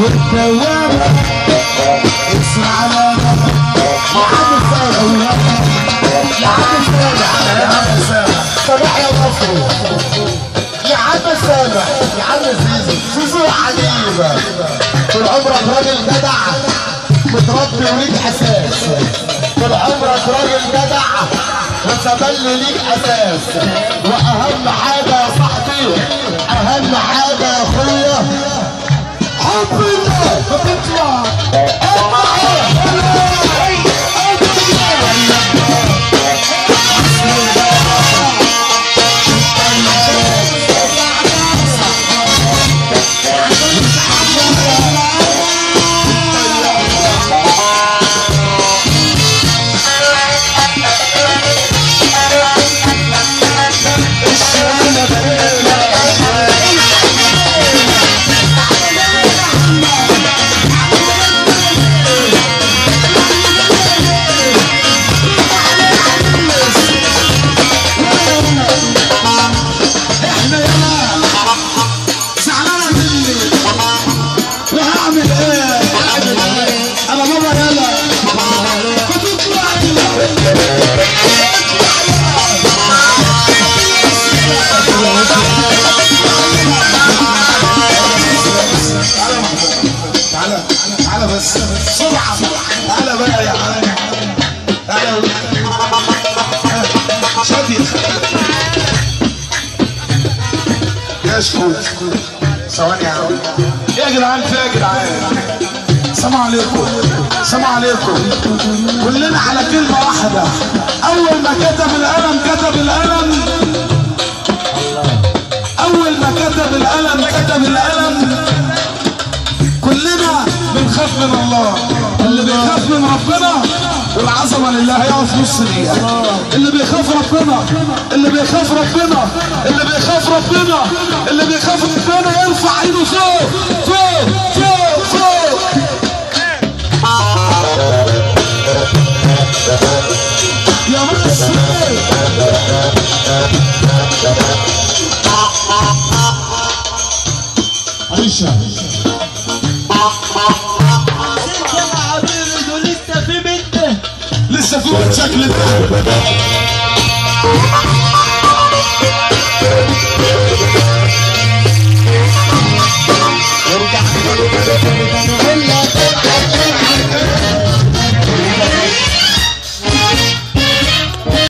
والدوامة اسمع علامة يا عم سامح يا عم سامح يا عم سامح سامح يا مصري يا عم سامح يا عم زيزو عجيبة طول عمرك راجل جدع متربي وليك اساس طول عمرك راجل جدع وتبلي ليك اساس واهم حاجة يا صاحبي اهم حاجة يا اخويا حب الله بتطلع تعالى بس بسرعة تعالى بقى يا عم تعالى شادي يا شكوت ثواني يا عم يا جدعان في يا جدعان السلام عليكم السلام عليكم كلنا على كلمة واحدة أول ما كتب القلم كتب القلم أول ما كتب القلم كتب القلم كلنا بنخاف من الله اللي بيخاف من ربنا والعظمه لله هيقف نص دقيقه اللي بيخاف ربنا اللي بيخاف ربنا اللي بيخاف ربنا اللي بيخاف ربنا يرفع ايده فوق فوق فوق فوق يا مصر عيشة لسه في بنت شكل ده